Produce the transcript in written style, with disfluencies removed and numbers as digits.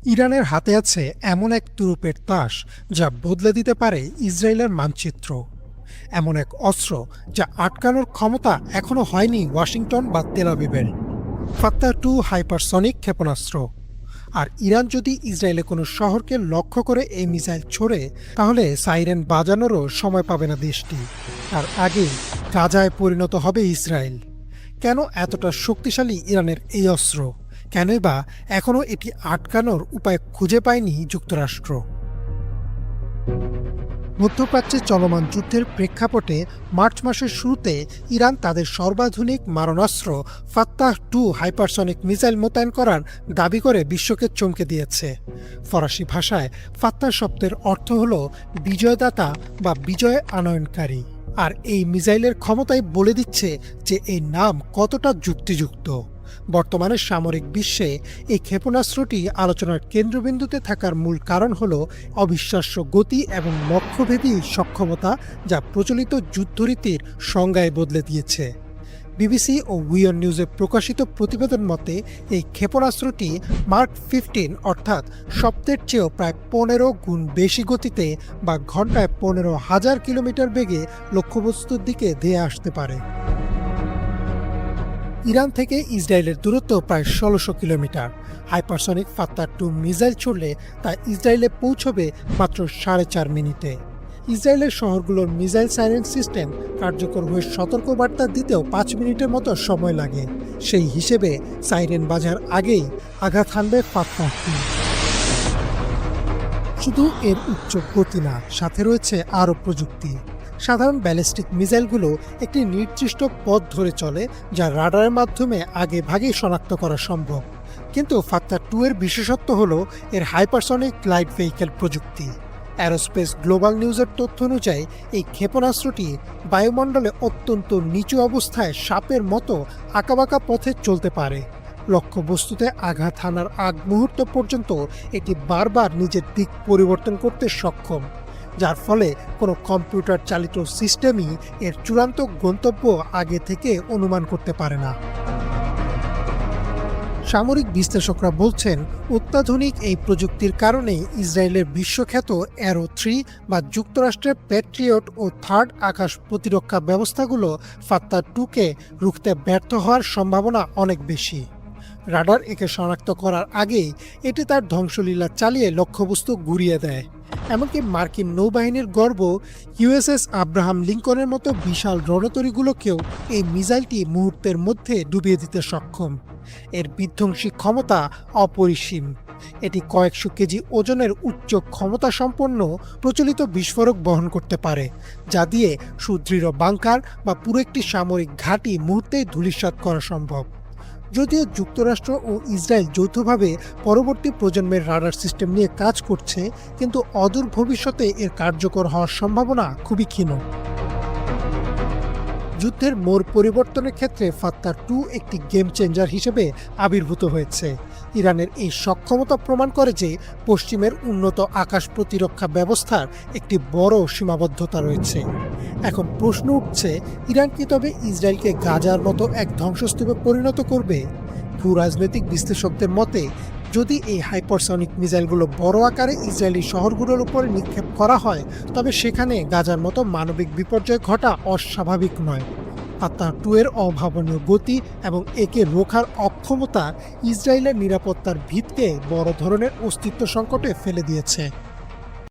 ইরানের হাতে আছে এমন এক তুরুপের তাস যা বদলে দিতে পারে ইসরায়েলের মানচিত্র। এমন এক অস্ত্র যা আটকানোর ক্ষমতা এখনো হয়নি ওয়াশিংটন বা তেল আবিবের। ফাত্তা-2 হাইপারসনিক ক্ষেপণাস্ত্র। আর ইরান যদি ইসরায়েলে কোনো শহরকে লক্ষ্য করে এই মিসাইল ছোড়ে, তাহলে সাইরেন বাজানোরও সময় পাবে না দেশটি। আর আগেই গাজায় পরিণত হবে ইসরায়েল। কেন এতটা শক্তিশালী ইরানের এই অস্ত্র? কেনই বা এখনও এটি আটকানোর উপায় খুঁজে পায়নি যুক্তরাষ্ট্র? মধ্যপ্রাচ্যে চলমান যুদ্ধের প্রেক্ষাপটে মার্চ মাসের শুরুতে ইরান তাদের সর্বাধুনিক মারণাস্ত্র ফাত্তাহ-2 হাইপারসনিক মিসাইল মোতায়েন করার দাবি করে বিশ্বকে চমকে দিয়েছে। ফরাসি ভাষায় ফাত্তাহ শব্দের অর্থ হল বিজয়দাতা বা বিজয় আনয়নকারী। আর এই মিসাইলের ক্ষমতাই বলে দিচ্ছে যে এই নাম কতটা যুক্তিযুক্ত। বর্তমানে সামরিক বিশ্বে এই ক্ষেপণাস্ত্রটি আলোচনার কেন্দ্রবিন্দুতে থাকার মূল কারণ হল অবিশ্বাস্য গতি এবং লক্ষ্যভেদী সক্ষমতা, যা প্রচলিত যুদ্ধরীতির সংজ্ঞায় বদলে দিয়েছে। বিবিসি ও উইয়ন নিউজে প্রকাশিত প্রতিবেদন মতে এই ক্ষেপণাস্ত্রটি মার্ক 15 অর্থাৎ শব্দের চেয়েও প্রায় 15 গুণ বেশি গতিতে বা ঘন্টায় 15,000 কিলোমিটার বেগে লক্ষ্যবস্তুর দিকে ধেয়ে আসতে পারে। ইরান থেকে ইসরায়েলের দূরত্ব প্রায় 1600 কিলোমিটার। হাইপারসনিক ফাত্তা-2 মিসাইল ছুড়লে তা ইসরায়েলে পৌঁছবে মাত্র 4.5 মিনিটে। ইসরায়েলের শহরগুলোর মিসাইল সাইরেন সিস্টেম কার্যকর হয়ে সতর্কবার্তা দিতেও 5 মিনিটের মতো সময় লাগে। সেই হিসেবে সাইরেন বাজার আগেই আঘাত হানবে ফাত্তা-2। শুধু এর উচ্চ গতি না, সাথে রয়েছে আরও প্রযুক্তি। সাধারণ ব্যালিস্টিক মিসাইলগুলো একটি নির্দিষ্ট পথ ধরে চলে, যা রাডারের মাধ্যমে আগে ভাগেই শনাক্ত করা সম্ভব। কিন্তু ফাত্তা-2 এর বিশেষত্ব হল এর হাইপারসনিক গ্লাইড ভেহিকেল প্রযুক্তি। অ্যারোস্পেস গ্লোবাল নিউজের তথ্য অনুযায়ী এই ক্ষেপণাস্ত্রটি বায়ুমণ্ডলে অত্যন্ত নিচু অবস্থায় সাপের মতো আঁকাবাঁকা পথে চলতে পারে। লক্ষ্যবস্তুতে আঘাত হানার আগ মুহূর্ত পর্যন্ত এটি বারবার নিজের দিক পরিবর্তন করতে সক্ষম, যার ফলে কোনো কম্পিউটার চালিত সিস্টেমই এর চূড়ান্ত গন্তব্য আগে থেকে অনুমান করতে পারে না। সামরিক বিশ্লেষকরা বলছেন, অত্যাধুনিক এই প্রযুক্তির কারণেই ইসরায়েলের বিশ্বখ্যাত অ্যারো-3 বা যুক্তরাষ্ট্রের প্যাট্রিয়ট ও থার্ড আকাশ প্রতিরক্ষা ব্যবস্থাগুলো ফাত্তা-2কে রুখতে ব্যর্থ হওয়ার সম্ভাবনা অনেক বেশি। রাডার একে শনাক্ত করার আগেই এটি তার ধ্বংসলীলা চালিয়ে লক্ষ্যবস্তু গুঁড়িয়ে দেয়। এমনকি মার্কিন নৌবাহিনীর গর্ব ইউএসএস আব্রাহাম লিঙ্কনের মতো বিশাল রণতরীগুলোকেও এই মিসাইলটি মুহূর্তের মধ্যে ডুবিয়ে দিতে সক্ষম। এর বিধ্বংসী ক্ষমতা অপরিসীম। এটি কয়েকশো কেজি ওজনের উচ্চ ক্ষমতা সম্পন্ন প্রচলিত বিস্ফোরক বহন করতে পারে, যা দিয়ে সুদৃঢ় বাংকার বা পুরো একটি সামরিক ঘাঁটি মুহূর্তেই ধূলিসাৎ করা সম্ভব। যদিও যুক্তরাষ্ট্র ও ইসরায়েল যৌথভাবে পরবর্তী প্রজন্মের রাডার সিস্টেম নিয়ে কাজ করছে, কিন্তু অদূর ভবিষ্যতে এর কার্যকর হওয়ার সম্ভাবনা খুবই ক্ষীণ। যুদ্ধের মোড় পরিবর্তনের ক্ষেত্রে ফাত্তা-2 একটি গেম চেঞ্জার হিসেবে আবির্ভূত হয়েছে। ইরানের এই সক্ষমতা প্রমাণ করে যে পশ্চিমের উন্নত আকাশ প্রতিরক্ষা ব্যবস্থার একটি বড় সীমাবদ্ধতা রয়েছে। এখন প্রশ্ন উঠছে, ইরান কি তবে ইসরায়েলকে গাজার মতো এক ধ্বংসস্তূপে পরিণত করবে? ভূরাজনৈতিক বিশ্লেষকদের মতে, যদি এই হাইপারসনিক মিসাইলগুলো বড় আকারে ইসরায়েলি শহরগুলোর উপরে নিক্ষেপ করা হয়, তবে সেখানে গাজার মতো মানবিক বিপর্যয় ঘটা অস্বাভাবিক নয়। ফাত্তা-2 এর অভাবনীয় গতি এবং একে রোখার অক্ষমতা ইসরায়েলের নিরাপত্তার ভিতকে বড় ধরনের অস্তিত্ব সংকটে ফেলে দিয়েছে।